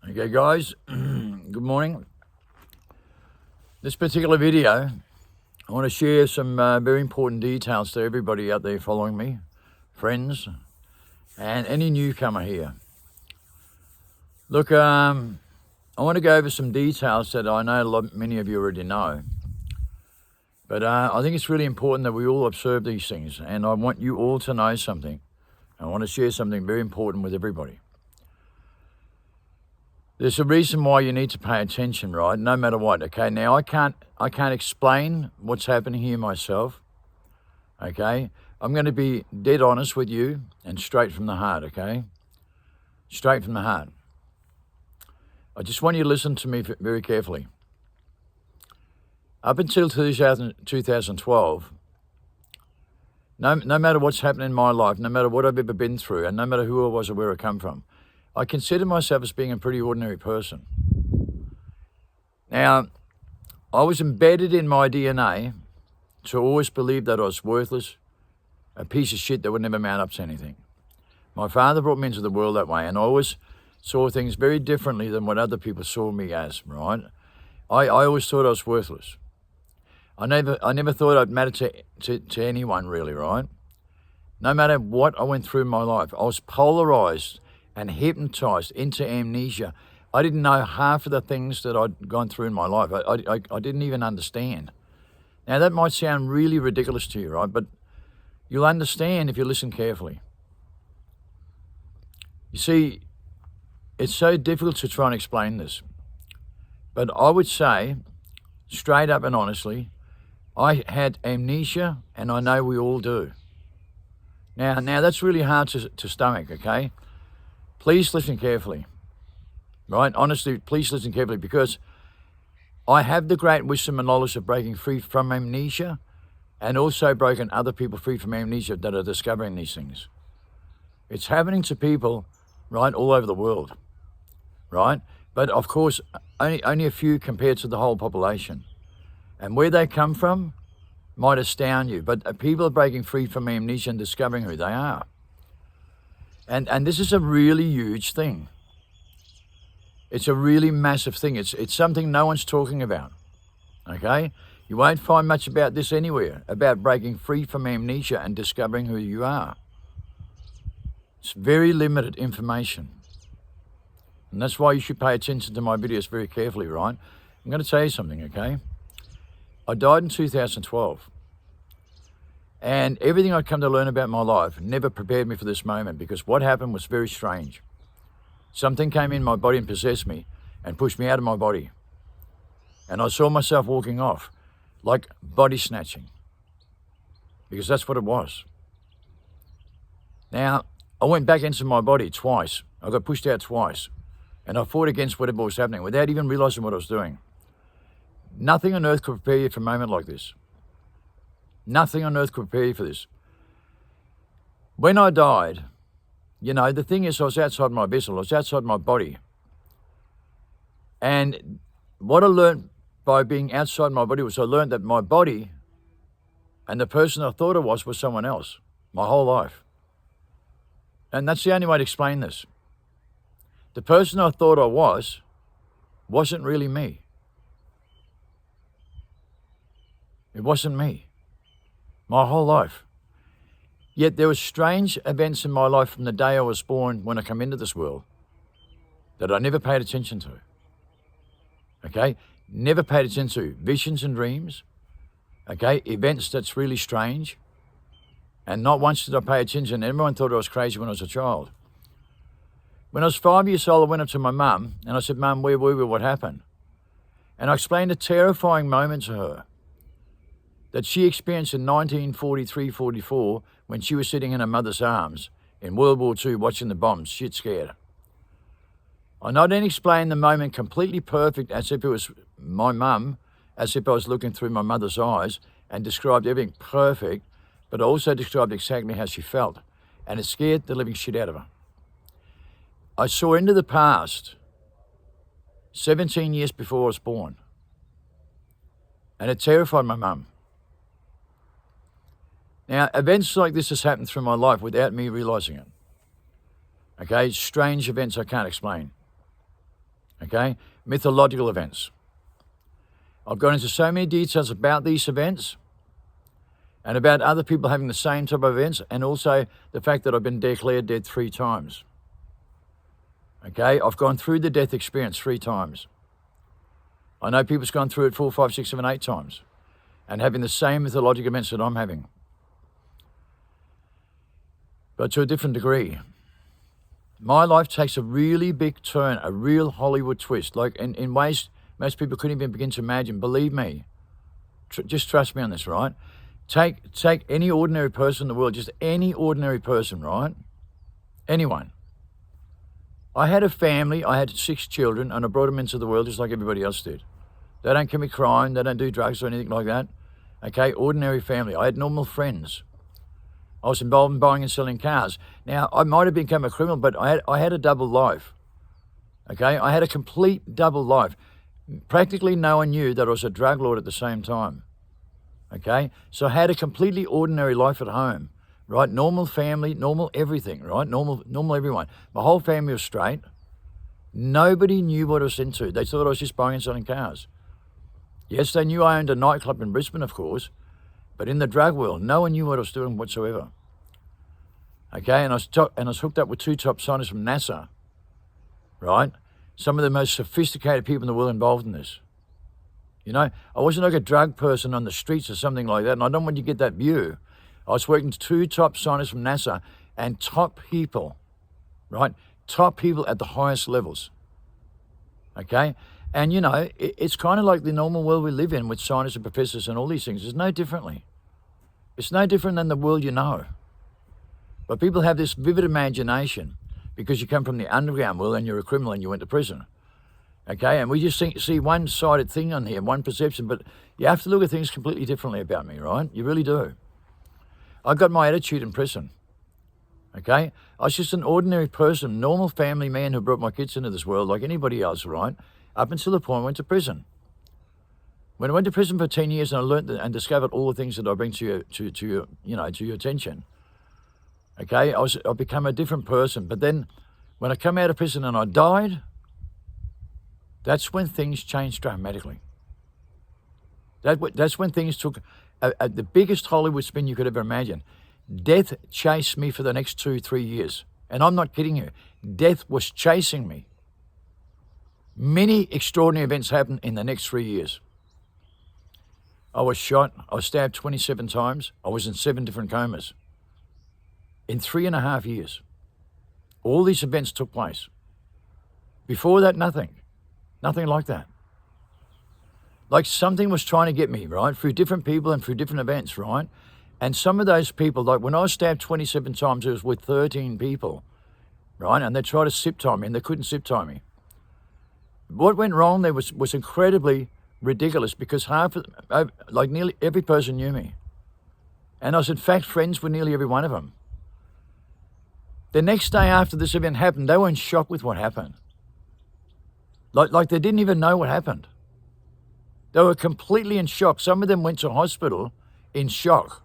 Okay guys, good morning. This particular video, I want to share some very important details to everybody out there following me, friends, and any newcomer here. Look, I want to go over some details that I know many of you already know. But I think it's really important that we all observe these things, and I want you all to know something. I want to share something very important with everybody. There's a reason why you need to pay attention, right? No matter what, okay? Now, I can't explain what's happening here myself, okay? I'm going to be dead honest with you and straight from the heart, okay? Straight from the heart. I just want you to listen to me very carefully. Up until 2012, no matter what's happened in my life, no matter what I've ever been through, and no matter who I was or where I come from, I consider myself as being a pretty ordinary person. Now, I was embedded in my DNA to always believe that I was worthless, a piece of shit that would never mount up to anything. My father brought me into the world that way, and I always saw things very differently than what other people saw me as, right? I always thought I was worthless. I never thought I'd matter to anyone really, right? No matter what I went through in my life, I was polarized and hypnotized into amnesia. I didn't know half of the things that I'd gone through in my life. I didn't even understand. Now, that might sound really ridiculous to you, right? But you'll understand if you listen carefully. You see, it's so difficult to try and explain this. But I would say, straight up and honestly, I had amnesia, and I know we all do. Now that's really hard to stomach, okay? Please listen carefully, right? Honestly, please listen carefully, because I have the great wisdom and knowledge of breaking free from amnesia, and also breaking other people free from amnesia that are discovering these things. It's happening to people, right, all over the world, right? But of course, only a few compared to the whole population. And where they come from might astound you, but people are breaking free from amnesia and discovering who they are. And this is a really huge thing. It's a really massive thing. It's something no one's talking about, okay? You won't find much about this anywhere, about breaking free from amnesia and discovering who you are. It's very limited information. And that's why you should pay attention to my videos very carefully, right? I'm going to tell you something, okay? I died in 2012. And everything I'd come to learn about my life never prepared me for this moment, because what happened was very strange. Something came in my body and possessed me and pushed me out of my body. And I saw myself walking off, like body snatching, because that's what it was. Now, I went back into my body twice. I got pushed out twice. And I fought against whatever was happening without even realizing what I was doing. Nothing on earth could prepare you for a moment like this. Nothing on earth could prepare you for this. When I died, you know, the thing is, I was outside my vessel. I was outside my body. And what I learned by being outside my body was I learned that my body and the person I thought I was someone else my whole life. And that's the only way to explain this. The person I thought I wasn't really me. It wasn't me. My whole life. Yet there were strange events in my life from the day I was born, when I come into this world, that I never paid attention to. Okay? Never paid attention to. Visions and dreams. Okay? Events that's really strange. And not once did I pay attention. Everyone thought I was crazy when I was a child. When I was 5 years old, I went up to my mum and I said, "Mum, where were we? What happened?" And I explained a terrifying moment to her that she experienced in 1943-44 when she was sitting in her mother's arms in World War II watching the bombs, shit scared. I not only explained the moment completely perfect as if it was my mum, as if I was looking through my mother's eyes, and described everything perfect, but I also described exactly how she felt, and it scared the living shit out of her. I saw into the past 17 years before I was born, and it terrified my mum. Now, events like this has happened through my life without me realizing it. Okay, strange events I can't explain. okay? Mythological events. I've gone into so many details about these events and about other people having the same type of events, and also the fact that I've been declared dead 3 times. Okay, I've gone through the death experience 3 times. I know people's gone through it 4, 5, 6, 7, 8 times and having the same mythological events that I'm having, but to a different degree. My life takes a really big turn, a real Hollywood twist, like in ways most people couldn't even begin to imagine. Believe me, just trust me on this, right? Take any ordinary person in the world, just any ordinary person, right? Anyone. I had a family, I had 6 children, and I brought them into the world just like everybody else did. They don't commit crime, they don't do drugs or anything like that. Okay, ordinary family. I had normal friends. I was involved in buying and selling cars. Now, I might have become a criminal, but I had a double life. Okay, I had a complete double life. Practically no one knew that I was a drug lord at the same time. Okay, so I had a completely ordinary life at home, right? Normal family, normal everything, right? Normal everyone. My whole family was straight. Nobody knew what I was into. They thought I was just buying and selling cars. Yes, they knew I owned a nightclub in Brisbane, of course, but in the drug world, no one knew what I was doing whatsoever. Okay, and I was hooked up with 2 top scientists from NASA, right? Some of the most sophisticated people in the world involved in this. You know, I wasn't like a drug person on the streets or something like that, and I don't want you to get that view. I was working with 2 top scientists from NASA and top people, right? Top people at the highest levels, okay? And, you know, it's kind of like the normal world we live in with scientists and professors and all these things. It's no differently. It's no different than the world you know. But people have this vivid imagination because you come from the underground world and you're a criminal and you went to prison. Okay, and we just see one-sided thing on here, one perception, but you have to look at things completely differently about me, right? You really do. I got my attitude in prison. Okay, I was just an ordinary person, normal family man who brought my kids into this world like anybody else, right? Up until the point I went to prison. When I went to prison for 10 years and I learned and discovered all the things that I bring to your attention. Okay, I become a different person. But then when I come out of prison and I died, that's when things changed dramatically. That's when things took the biggest Hollywood spin you could ever imagine. Death chased me for the next 2-3 years. And I'm not kidding you. Death was chasing me. Many extraordinary events happened in the next 3 years. I was shot. I was stabbed 27 times. I was in 7 different comas. In 3.5 years. All these events took place. Before that, nothing. Nothing like that. Like something was trying to get me, right? Through different people and through different events, right? And some of those people, like when I was stabbed 27 times, it was with 13 people, right? And they tried to zip tie me and they couldn't zip tie me. What went wrong there was incredibly ridiculous because nearly every person knew me. And I was in fact friends with nearly every one of them. The next day after this event happened, they were in shock with what happened. Like they didn't even know what happened. They were completely in shock. Some of them went to hospital in shock.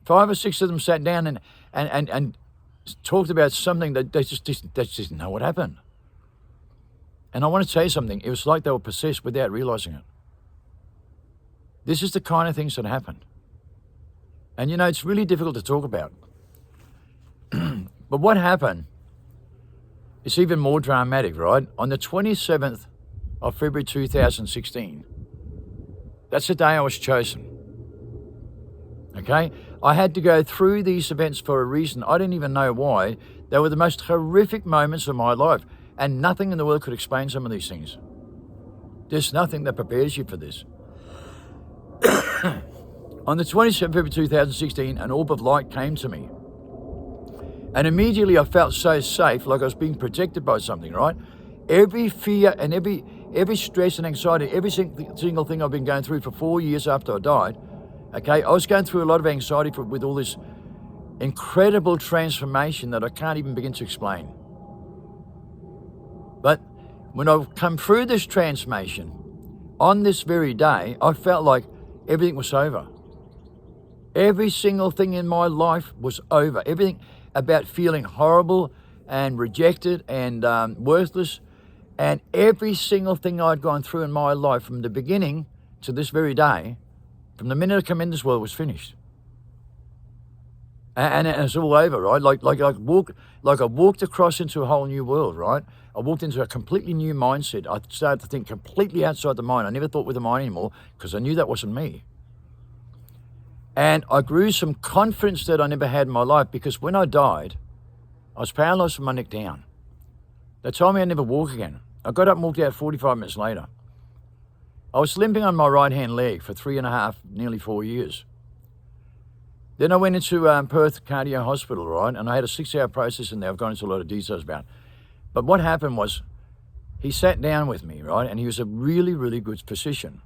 5 or 6 of them sat down and talked about something that they just didn't know what happened. And I want to tell you something. It was like they were possessed without realizing it. This is the kind of things that happened. And, you know, it's really difficult to talk about. But what happened, it's even more dramatic, right? On the 27th of February 2016, that's the day I was chosen. Okay? I had to go through these events for a reason. I didn't even know why. They were the most horrific moments of my life. And nothing in the world could explain some of these things. There's nothing that prepares you for this. On the 27th of February 2016, an orb of light came to me. And immediately I felt so safe, like I was being protected by something, right? Every fear and every stress and anxiety, every single thing I've been going through for 4 years after I died, okay, I was going through a lot of anxiety with all this incredible transformation that I can't even begin to explain. But when I've come through this transformation, on this very day, I felt like everything was over. Every single thing in my life was over. Everything about feeling horrible and rejected and worthless And every single thing I'd gone through in my life from the beginning to this very day, from the minute I came in this world, was finished. And it's all over, right? Like I walked across into a whole new world, right? I walked into a completely new mindset. I started to think completely outside the mind. I never thought with the mind anymore because I knew that wasn't me. And I grew some confidence that I never had in my life because when I died, I was paralyzed from my neck down. They told me I'd never walk again. I got up and walked out 45 minutes later. I was limping on my right-hand leg for 3.5, nearly 4 years. Then I went into Perth Cardio Hospital, right? And I had a 6-hour process in there. I've gone into a lot of details about. But what happened was he sat down with me, right? And he was a really, really good physician,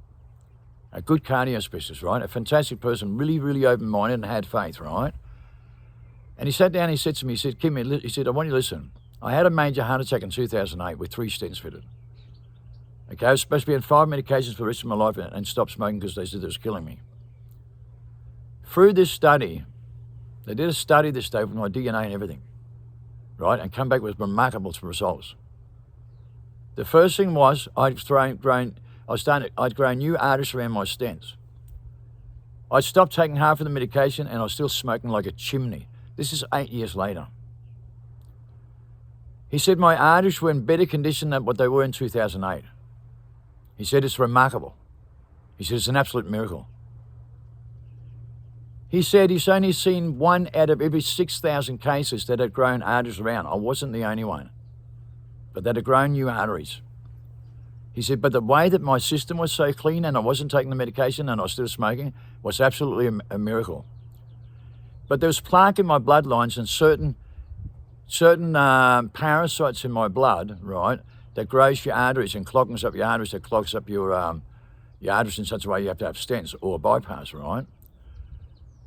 a good cardio specialist, right? A fantastic person, really, really open-minded and had faith, right? And he sat down and he said to me, he said, Kim, he said, I want you to listen. I had a major heart attack in 2008 with 3 stents fitted. Okay, I was supposed to be on 5 medications for the rest of my life and stop smoking because they said it was killing me. Through this study, they did a study this day with my DNA and everything, right? And come back with remarkable results. The first thing was I'd grown new arteries around my stents. I'd stopped taking half of the medication and I was still smoking like a chimney. This is 8 years later. He said my arteries were in better condition than what they were in 2008. He said it's remarkable. He said it's an absolute miracle. He said he's only seen 1 out of every 6,000 cases that had grown arteries around. I wasn't the only one, but that had grown new arteries. He said, but the way that my system was so clean and I wasn't taking the medication and I was still smoking was absolutely a miracle. But there was plaque in my bloodlines and certain parasites in my blood, right, that grows your arteries and clogs up your arteries, that clogs up your arteries in such a way you have to have stents or a bypass, right?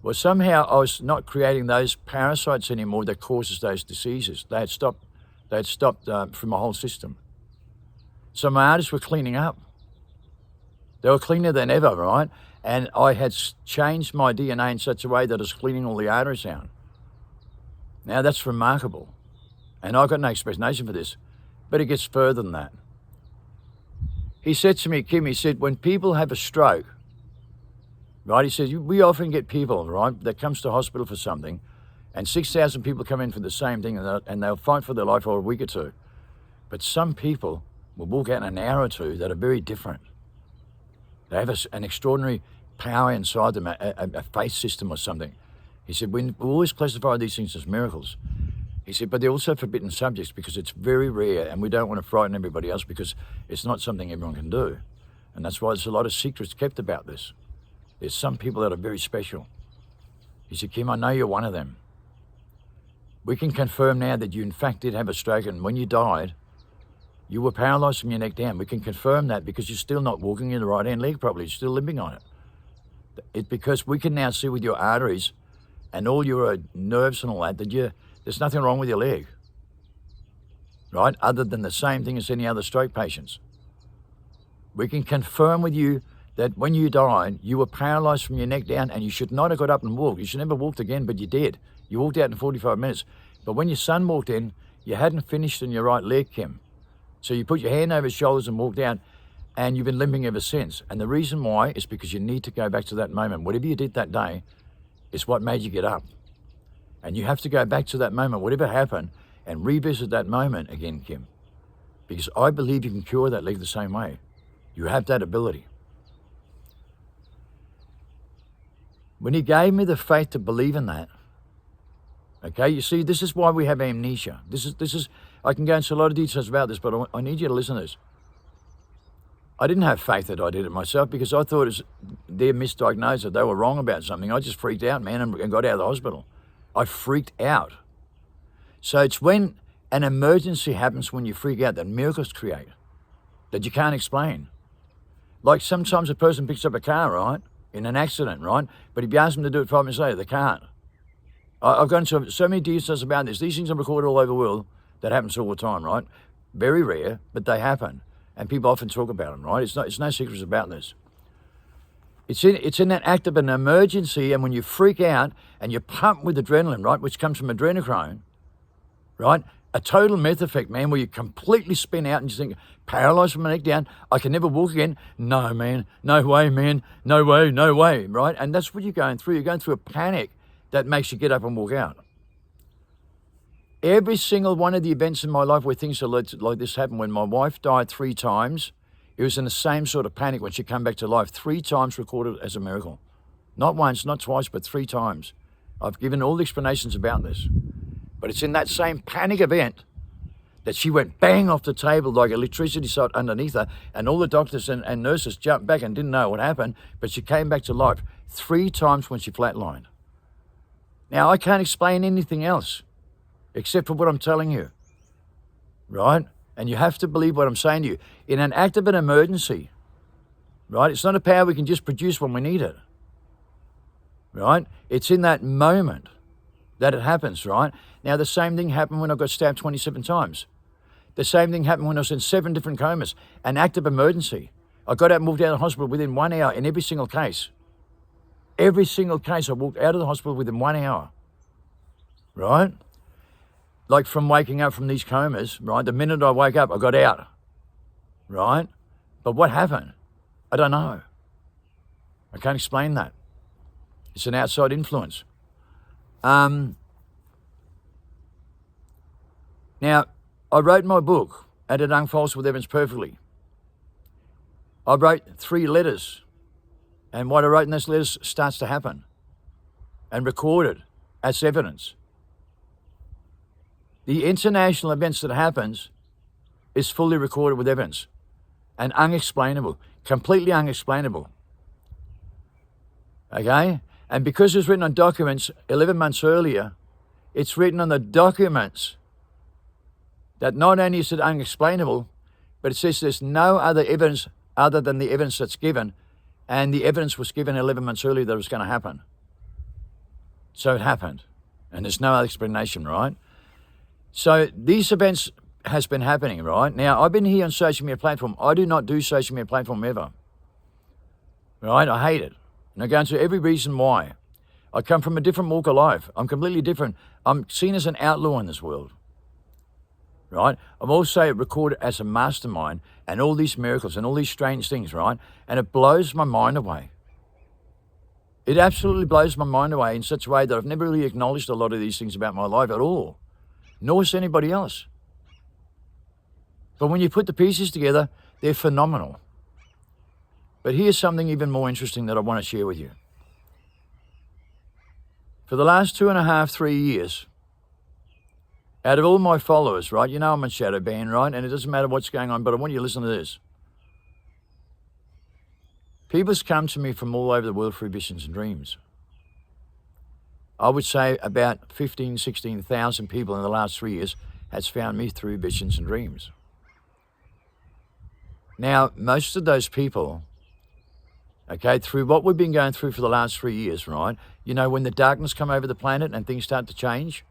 Well, somehow I was not creating those parasites anymore that causes those diseases. They had stopped from my whole system. So my arteries were cleaning up. They were cleaner than ever, right? And I had changed my DNA in such a way that it was cleaning all the arteries out. Now that's remarkable. And I've got no explanation for this, but it gets further than that. He said to me, Kim, he said, when people have a stroke, right, he says, we often get people, right, that comes to hospital for something, and 6,000 people come in for the same thing, and they'll fight for their life for a week or two. But some people will walk out in an hour or two that are very different. They have an extraordinary power inside them, a faith system or something. He said, we always classify these things as miracles. He said, but they're also forbidden subjects because it's very rare and we don't want to frighten everybody else because it's not something everyone can do. And that's why there's a lot of secrets kept about this. There's some people that are very special. He said, Kim, I know you're one of them. We can confirm now that you in fact did have a stroke, and when you died, you were paralyzed from your neck down. We can confirm that because you're still not walking in the right hand leg properly. You're still limping on it. It's because we can now see with your arteries and all your nerves and all that there's nothing wrong with your leg, right? Other than the same thing as any other stroke patients. We can confirm with you that when you died, you were paralyzed from your neck down and you should not have got up and walked. You should never walked again, but you did. You walked out in 45 minutes. But when your son walked in, you hadn't finished in your right leg, Kim. So you put your hand over his shoulders and walked out, and you've been limping ever since. And the reason why is because you need to go back to that moment. Whatever you did that day is what made you get up. And you have to go back to that moment, whatever happened, and revisit that moment again, Kim. Because I believe you can cure that leg the same way. You have that ability. When he gave me the faith to believe in that, okay, you see, this is why we have amnesia. This is. I can go into a lot of details about this, but I need you to listen to this. I didn't have faith that I did it myself because I thought it was their misdiagnosed, that they were wrong about something. I just freaked out, man, and got out of the hospital. I freaked out. So it's when an emergency happens, when you freak out, that miracles create that you can't explain. Like sometimes a person picks up a car, right, in an accident, right? But if you ask them to do it 5 minutes later, they can't. I've gone into so many details about this. These things are recorded all over the world. That happens all the time, right? Very rare, but they happen. And people often talk about them, right? It's no secrets about this. It's in that act of an emergency, and when you freak out and you're pumped with adrenaline, right, which comes from adrenochrome, right, a total meth effect, man, where you completely spin out and you think, paralyzed from my neck down, I can never walk again. No, man, no way, man, no way, no way, right? And that's what you're going through. You're going through a panic that makes you get up and walk out. Every single one of the events in my life where things like this happened, when my wife died 3 times, it was in the same sort of panic when she came back to life. 3 times recorded as a miracle. Not once, not twice, but 3 times. I've given all the explanations about this. But it's in that same panic event that she went bang off the table like electricity shot underneath her, and all the doctors and nurses jumped back and didn't know what happened, but she came back to life 3 times when she flatlined. Now, I can't explain anything else except for what I'm telling you, right? And you have to believe what I'm saying to you. In an act of an emergency, right? It's not a power we can just produce when we need it, right? It's in that moment that it happens, right? Now, the same thing happened when I got stabbed 27 times. The same thing happened when I was in 7 different comas. An act of emergency. I got out and moved out of the hospital within 1 hour in every single case. Every single case I walked out of the hospital within 1 hour, right? Like from waking up from these comas, right? The minute I wake up, I got out, right? But what happened? I don't know. I can't explain that. It's an outside influence. Now, I wrote my book, and it unfolds with evidence perfectly. I wrote 3 letters, and what I wrote in those letters starts to happen and recorded as evidence. The international events that happens is fully recorded with evidence and unexplainable, completely unexplainable. Okay? And because it's written on documents 11 months earlier, it's written on the documents that not only is it unexplainable, but it says there's no other evidence other than the evidence that's given, and the evidence was given 11 months earlier that it was going to happen. So it happened, and there's no other explanation, right? So these events has been happening, right? Now, I've been here on social media platform. I do not do social media platform ever, right? I hate it. And I go into every reason why. I come from a different walk of life. I'm completely different. I'm seen as an outlaw in this world, right? I'm also recorded as a mastermind and all these miracles and all these strange things, right? And it blows my mind away. It absolutely blows my mind away in such a way that I've never really acknowledged a lot of these things about my life at all, nor has anybody else. But when you put the pieces together, they're phenomenal. But here's something even more interesting that I want to share with you. For the last 2.5, 3 years, out of all my followers, right, you know I'm on shadow ban, right, and it doesn't matter what's going on, but I want you to listen to this. People's come to me from all over the world through visions and dreams. I would say about 15, 16,000 people in the last 3 years has found me through visions and dreams. Now, most of those people, okay, through what we've been going through for the last 3 years, right, you know, when the darkness come over the planet and things start to change,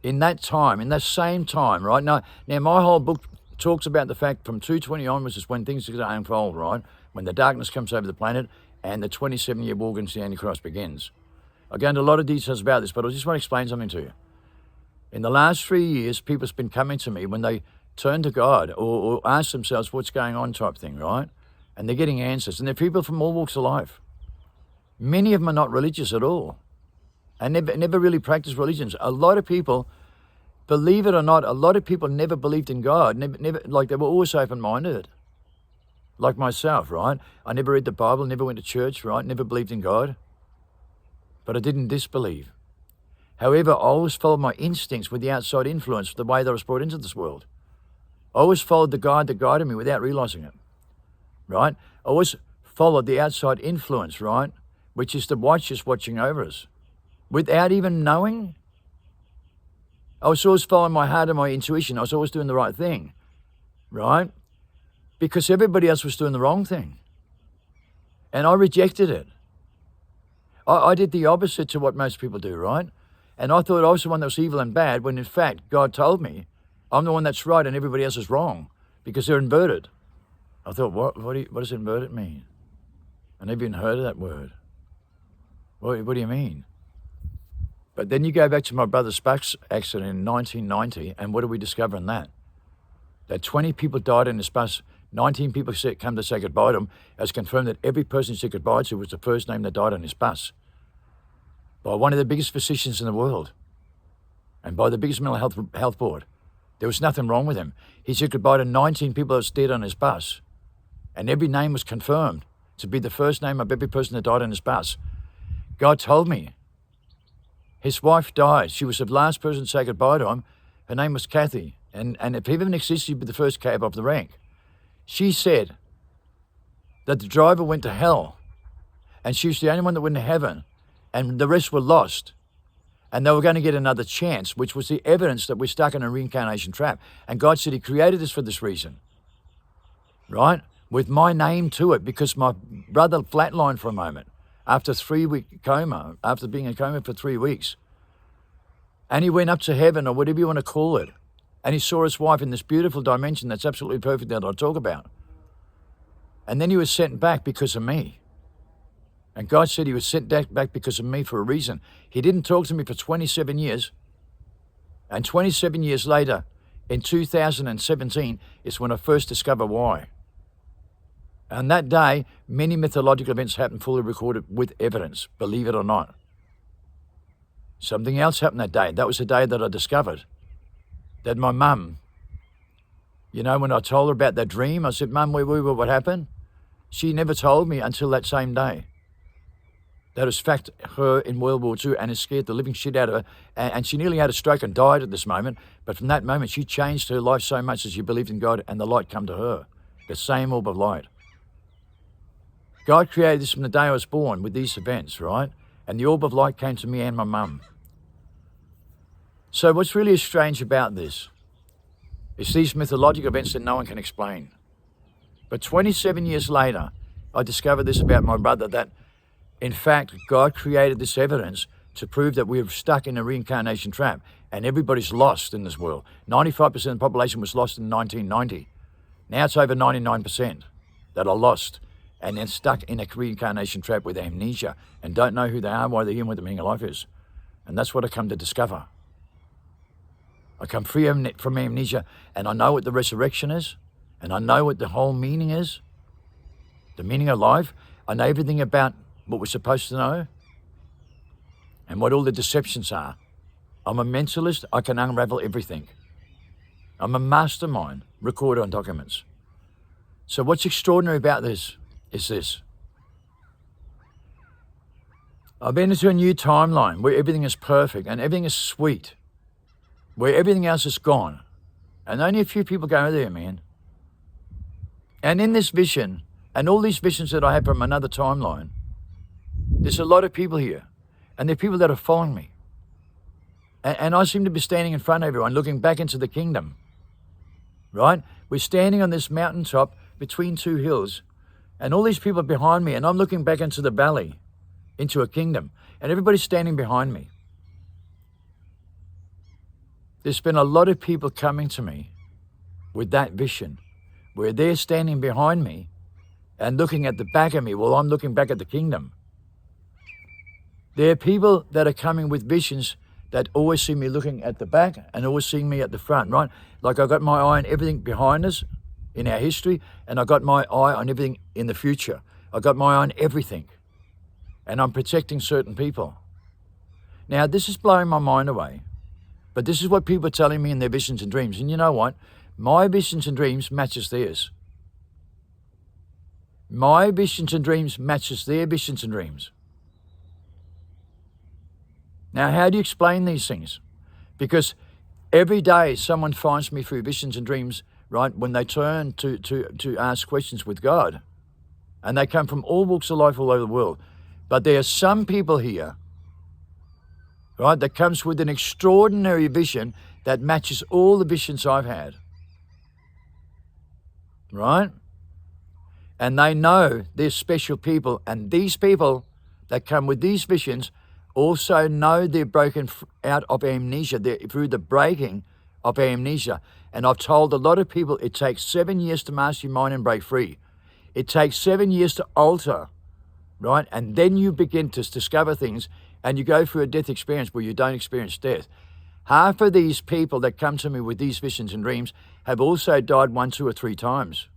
in that time, in that same time, right, now my whole book talks about the fact from 220 onwards is when things are going to unfold, right, when the darkness comes over the planet and the 27-year war against the Antichrist begins. I'll go into a lot of details about this, but I just want to explain something to you. In the last 3 years, people's been coming to me when they turn to God or ask themselves what's going on type thing, right? And they're getting answers. And they're people from all walks of life. Many of them are not religious at all and never really practice religions. A lot of people, believe it or not, a lot of people never believed in God, never like they were always open-minded, like myself, right? I never read the Bible, never went to church, right? Never believed in God. But I didn't disbelieve. However, I always followed my instincts with the outside influence, the way that I was brought into this world. I always followed the guide that guided me without realizing it, right? I always followed the outside influence, right? Which is the watchers watching over us. Without even knowing, I was always following my heart and my intuition. I was always doing the right thing, right? Because everybody else was doing the wrong thing. And I rejected it. I did the opposite to what most people do, right? And I thought I was the one that was evil and bad, when in fact, God told me I'm the one that's right and everybody else is wrong because they're inverted. I thought, what does inverted mean? I never even heard of that word. What do you mean? But then you go back to my brother's bus accident in 1990, and what do we discover in that? That 20 people died in this bus, 19 people come to say goodbye to him. It's confirmed that every person he said goodbye to was the first name that died on his bus by one of the biggest physicians in the world and by the biggest mental health board. There was nothing wrong with him. He said goodbye to 19 people that was dead on his bus, and every name was confirmed to be the first name of every person that died on his bus. God told me. His wife died. She was the last person to say goodbye to him. Her name was Kathy. And if he even existed, she'd be the first cab off the rank. She said that the driver went to hell, and she was the only one that went to heaven, and the rest were lost. And they were going to get another chance, which was the evidence that we're stuck in a reincarnation trap. And God said he created us for this reason, right? With my name to it, because my brother flatlined for a moment after a 3-week coma, after being in coma for 3 weeks. And he went up to heaven, or whatever you want to call it. And he saw his wife in this beautiful dimension that's absolutely perfect that I'll talk about. And then he was sent back because of me. And God said he was sent back because of me for a reason. He didn't talk to me for 27 years. And 27 years later, in 2017, is when I first discovered why. And that day, many mythological events happened fully recorded with evidence, believe it or not. Something else happened that day. That was the day that I discovered that my mum, you know, when I told her about that dream, I said, Mum, what happened? She never told me until that same day. That was fact her in World War II, and it scared the living shit out of her. And she nearly had a stroke and died at this moment. But from that moment, she changed her life so much that she believed in God, and the light come to her. The same orb of light. God created this from the day I was born with these events, right? And the orb of light came to me and my mum. So what's really strange about this is these mythological events that no one can explain. But 27 years later, I discovered this about my brother, that in fact, God created this evidence to prove that we're stuck in a reincarnation trap, and everybody's lost in this world. 95% of the population was lost in 1990. Now it's over 99% that are lost and then stuck in a reincarnation trap with amnesia and don't know who they are, why they're here, and what the meaning of life is. And that's what I come to discover. I come free from amnesia, and I know what the resurrection is, and I know what the whole meaning is, the meaning of life. I know everything about what we're supposed to know and what all the deceptions are. I'm a mentalist. I can unravel everything. I'm a mastermind recorder on documents. So what's extraordinary about this is this. I've been into a new timeline where everything is perfect and everything is sweet, where everything else is gone. And only a few people go there, man. And in this vision, and all these visions that I have from another timeline, there's a lot of people here. And there are people that are following me. And I seem to be standing in front of everyone, looking back into the kingdom. Right? We're standing on this mountaintop between two hills, and all these people are behind me, and I'm looking back into the valley, into a kingdom, and everybody's standing behind me. There's been a lot of people coming to me with that vision, where they're standing behind me and looking at the back of me while I'm looking back at the kingdom. There are people that are coming with visions that always see me looking at the back and always seeing me at the front, right? Like I got my eye on everything behind us in our history, and I got my eye on everything in the future. I got my eye on everything, and I'm protecting certain people. Now, this is blowing my mind away, but this is what people are telling me in their visions and dreams. And you know what? My visions and dreams matches theirs. My visions and dreams matches their visions and dreams. Now, how do you explain these things? Because every day someone finds me through visions and dreams, right, when they turn to ask questions with God. And they come from all walks of life all over the world. But there are some people here, right, that comes with an extraordinary vision that matches all the visions I've had. Right? And they know they're special people. And these people that come with these visions also know they're broken out of amnesia. They're through the breaking of amnesia. And I've told a lot of people it takes 7 years to master your mind and break free. It takes 7 years to alter, right? And then you begin to discover things and you go through a death experience where you don't experience death. Half of these people that come to me with these visions and dreams have also died 1, 2, or 3 times.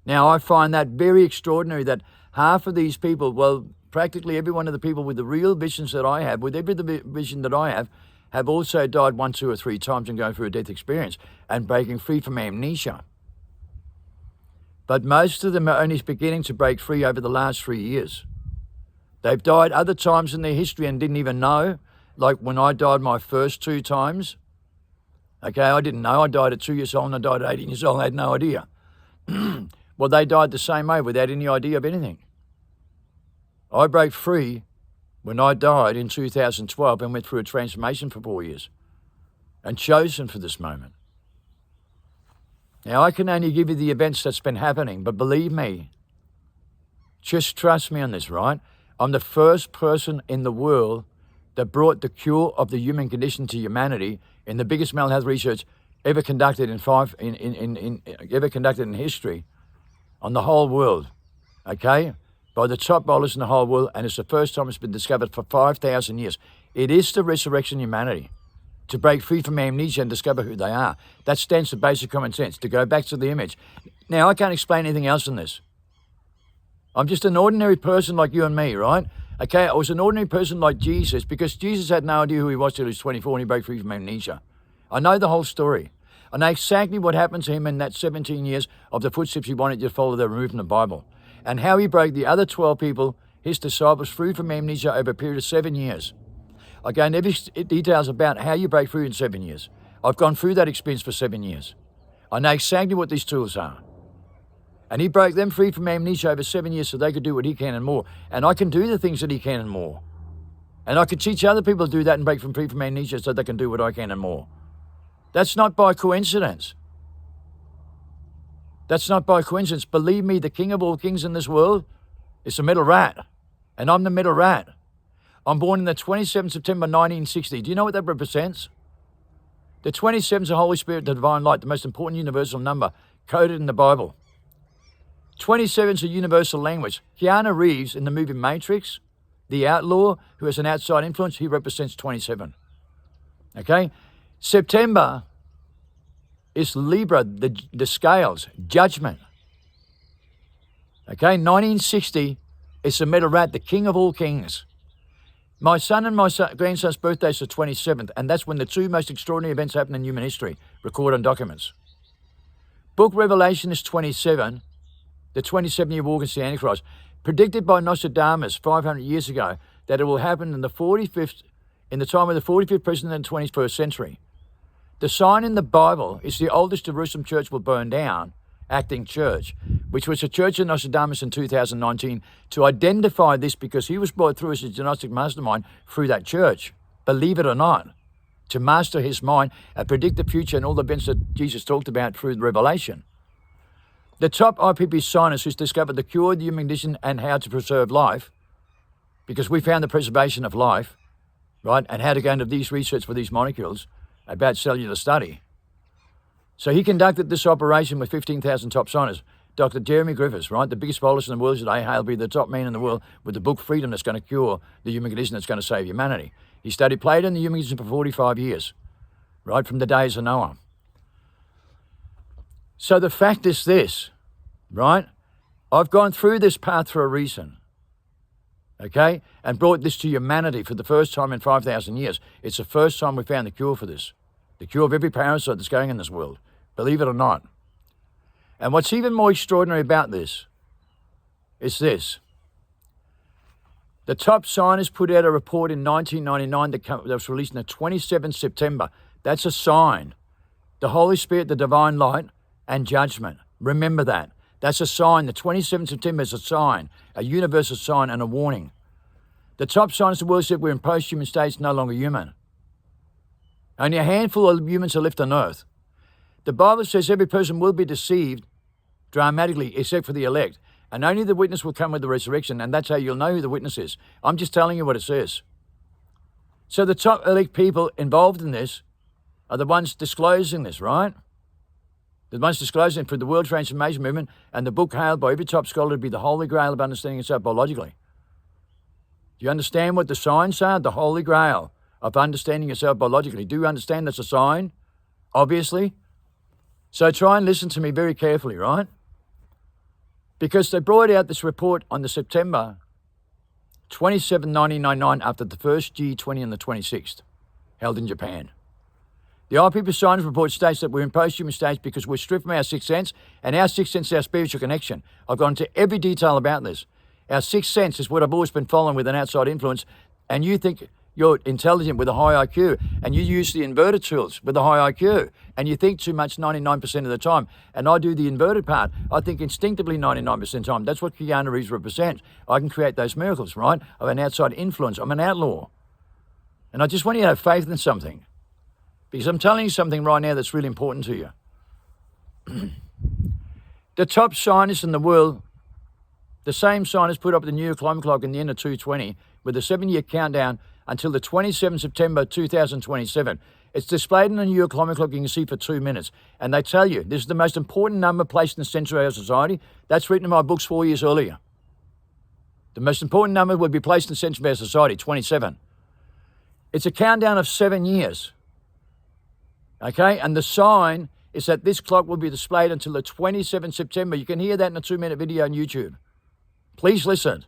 Now, I find that very extraordinary that half of these people, well, practically every one of the people with the real visions that I have, with every vision that I have also died 1, 2, or 3 times and going through a death experience and breaking free from amnesia. But most of them are only beginning to break free over the last 3 years. They've died other times in their history and didn't even know, like when I died my first 2 times. Okay, I didn't know. I died at 2 years old and I died at 18 years old. I had no idea. Well, they died the same way without any idea of anything. I broke free when I died in 2012 and went through a transformation for 4 years and chosen for this moment. Now, I can only give you the events that's been happening, but believe me, just trust me on this, right? I'm the first person in the world that brought the cure of the human condition to humanity in the biggest mental health research ever conducted ever conducted in history on the whole world, okay? By the top bowlers in the whole world, and it's the first time it's been discovered for 5,000 years. It is the resurrection of humanity, to break free from amnesia and discover who they are. That stands for basic common sense, to go back to the image. Now, I can't explain anything else in this. I'm just an ordinary person like you and me, right? Okay, I was an ordinary person like Jesus because Jesus had no idea who he was till he was 24 and he broke free from amnesia. I know the whole story. I know exactly what happened to him in that 17 years of the footsteps he wanted you to follow that were removed from the Bible, and how he broke the other 12 people, his disciples, free from amnesia over a period of 7 years. I go into every details about how you break free in 7 years. I've gone through that experience for 7 years. I know exactly what these tools are. And he broke them free from amnesia over 7 years so they could do what he can and more. And I can do the things that he can and more. And I can teach other people to do that and break free from amnesia so they can do what I can and more. That's not by coincidence. That's not by coincidence. Believe me, the king of all kings in this world is the middle rat. And I'm the middle rat. I'm born in the 27th September 1960. Do you know what that represents? The 27 is the Holy Spirit, the divine light, the most important universal number coded in the Bible. 27 is a universal language. Keanu Reeves in the movie Matrix, the outlaw who has an outside influence, he represents 27. Okay? September is Libra, the scales, judgment. Okay? 1960 is the middle rat, the king of all kings. My son and my grandson's birthdays are 27th, and that's when the 2 most extraordinary events happen in human history, recorded on documents. Book Revelation is 27, the 27-year war against the Antichrist, predicted by Nostradamus 500 years ago that it will happen in the time of the 45th president in the 21st century. The sign in the Bible is the oldest Jerusalem church will burn down, acting church, which was the church of Nostradamus in 2019, to identify this because he was brought through as a gnostic mastermind through that church, believe it or not, to master his mind and predict the future and all the events that Jesus talked about through Revelation. The top IPP scientist who's discovered the cure of the human condition and how to preserve life, because we found the preservation of life, right, and how to go into these research for these molecules about cellular study. So he conducted this operation with 15,000 top scientists. Dr. Jeremy Griffiths, right, the biggest bolus in the world today, he'll be the top man in the world with the book Freedom that's going to cure the human condition that's going to save humanity. He studied Plato and the human condition for 45 years, right, from the days of Noah. So the fact is this, right, I've gone through this path for a reason, okay, and brought this to humanity for the first time in 5,000 years. It's the first time we found the cure for this, the cure of every parasite that's going in this world, believe it or not. And what's even more extraordinary about this is this. The top scientists put out a report in 1999 that was released on the 27th September. That's a sign. The Holy Spirit, the divine light, and judgment. Remember that. That's a sign. The 27th September is a sign, a universal sign and a warning. The top scientists of the world said we're in post-human states, no longer human. Only a handful of humans are left on earth. The Bible says every person will be deceived dramatically except for the elect. And only the witness will come with the resurrection, and that's how you'll know who the witness is. I'm just telling you what it says. So the top elect people involved in this are the ones disclosing this, right? The ones disclosing it for the World Transformation Movement and the book hailed by every top scholar to be the holy grail of understanding itself biologically. Do you understand what the signs are? The Holy Grail of understanding yourself biologically. Do you understand that's a sign? Obviously. So try and listen to me very carefully, right? Because they brought out this report on the September 27, 1999, after the first G20 and the 26th, held in Japan. The IPP Science Report states that we're in post-human stage because we're stripped from our sixth sense, and our sixth sense is our spiritual connection. I've gone into every detail about this. Our sixth sense is what I've always been following with an outside influence, and you think you're intelligent with a high IQ, and you use the inverted tools with a high IQ, and you think too much 99% of the time, and I do the inverted part. I think instinctively 99% of the time. That's what Keanu Reeves represents. I can create those miracles, right, of an outside influence. I'm an outlaw. And I just want you to have faith in something, because I'm telling you something right now that's really important to you. The top scientists in the world, the same scientists put up the New York climate clock in the end of 220 with a 7-year countdown until the 27th September 2027. It's displayed in the New York climate clock, you can see, for 2 minutes. And they tell you this is the most important number placed in the center of our society. That's written in my books 4 years earlier. The most important number would be placed in the center of our society, 27. It's a countdown of 7 years. Okay, and the sign is that this clock will be displayed until the 27th September. You can hear that in a 2-minute video on YouTube. Please listen.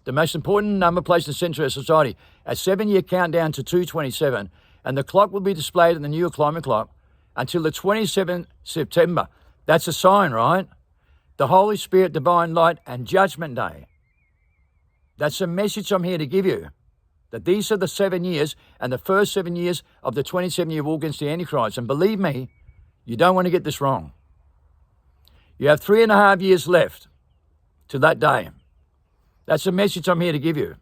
The most important number placed in the center of society, a 7-year countdown to 227, and the clock will be displayed in the New York climate clock until the 27th September. That's a sign, right? The Holy Spirit, divine light, and judgment day. That's a message I'm here to give you, that these are the 7 years and the first 7 years of the 27-year war against the Antichrist. And believe me, you don't want to get this wrong. You have 3.5 years left to that day. That's the message I'm here to give you.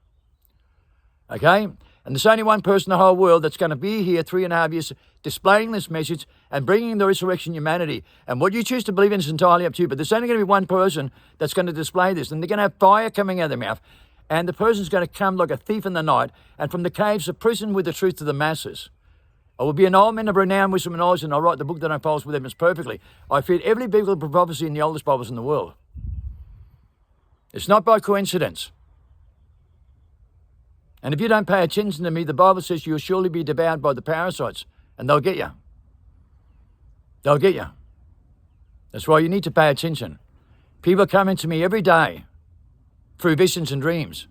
Okay? And there's only one person in the whole world that's going to be here 3.5 years displaying this message and bringing the resurrection humanity. And what you choose to believe in is entirely up to you. But there's only going to be one person that's going to display this. And they're going to have fire coming out of their mouth. And the person's going to come like a thief in the night, and from the caves of prison with the truth to the masses. I will be an old man of renown, wisdom, and knowledge, and I'll write the book that unfolds with evidence perfectly. I fit every biblical prophecy in the oldest Bibles in the world. It's not by coincidence. And if you don't pay attention to me, the Bible says you'll surely be devoured by the parasites, and they'll get you. They'll get you. That's why you need to pay attention. People come into me every day through visions and dreams.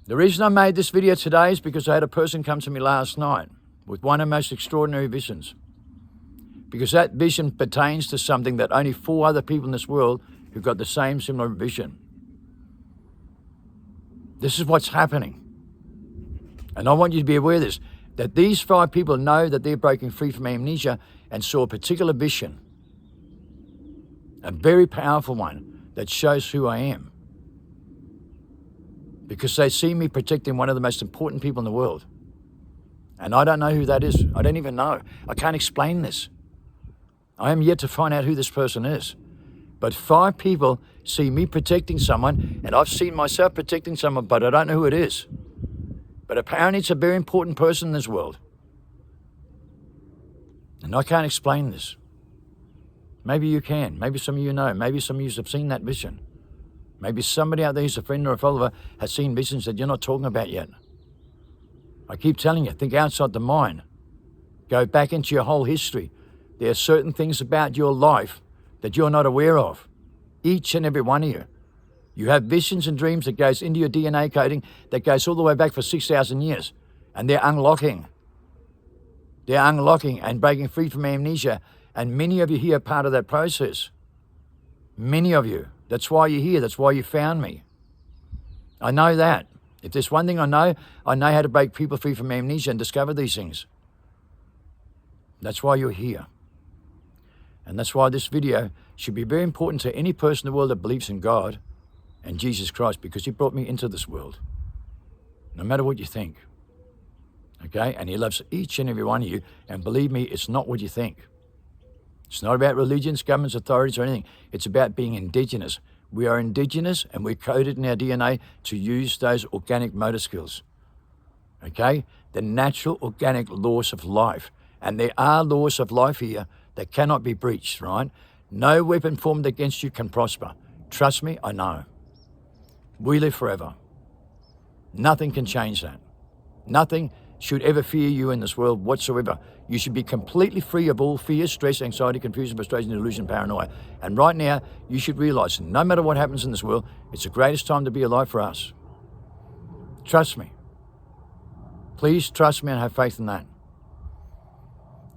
The reason I made this video today is because I had a person come to me last night with one of the most extraordinary visions. Because that vision pertains to something that only 4 other people in this world who've got the same similar vision. This is what's happening. And I want you to be aware of this, that these 5 people know that they're breaking free from amnesia and saw a particular vision, a very powerful one, that shows who I am. Because they see me protecting one of the most important people in the world. And I don't know who that is. I don't even know. I can't explain this. I am yet to find out who this person is. But 5 people see me protecting someone, and I've seen myself protecting someone, but I don't know who it is. But apparently it's a very important person in this world. And I can't explain this. Maybe you can. Maybe some of you know. Maybe some of you have seen that vision. Maybe somebody out there who's a friend or a follower has seen visions that you're not talking about yet. I keep telling you, think outside the mind. Go back into your whole history. There are certain things about your life that you're not aware of. Each and every one of you. You have visions and dreams that goes into your DNA coding that goes all the way back for 6,000 years. And they're unlocking. They're unlocking and breaking free from amnesia. And many of you here are part of that process. Many of you. That's why you're here. That's why you found me. I know that. If there's one thing I know how to break people free from amnesia and discover these things. That's why you're here. And that's why this video should be very important to any person in the world that believes in God and Jesus Christ, because he brought me into this world. No matter what you think. Okay? And he loves each and every one of you. And believe me, it's not what you think. It's not about religions, governments, authorities, or anything. It's about being indigenous. We are indigenous, and we're coded in our DNA to use those organic motor skills. Okay? The natural organic laws of life. And there are laws of life here that cannot be breached, right? No weapon formed against you can prosper. Trust me, I know. We live forever. Nothing can change that. Nothing should ever fear you in this world whatsoever. You should be completely free of all fear, stress, anxiety, confusion, frustration, delusion, paranoia. And right now, you should realize no matter what happens in this world, it's the greatest time to be alive for us. Trust me. Please trust me and have faith in that.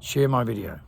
Share my video.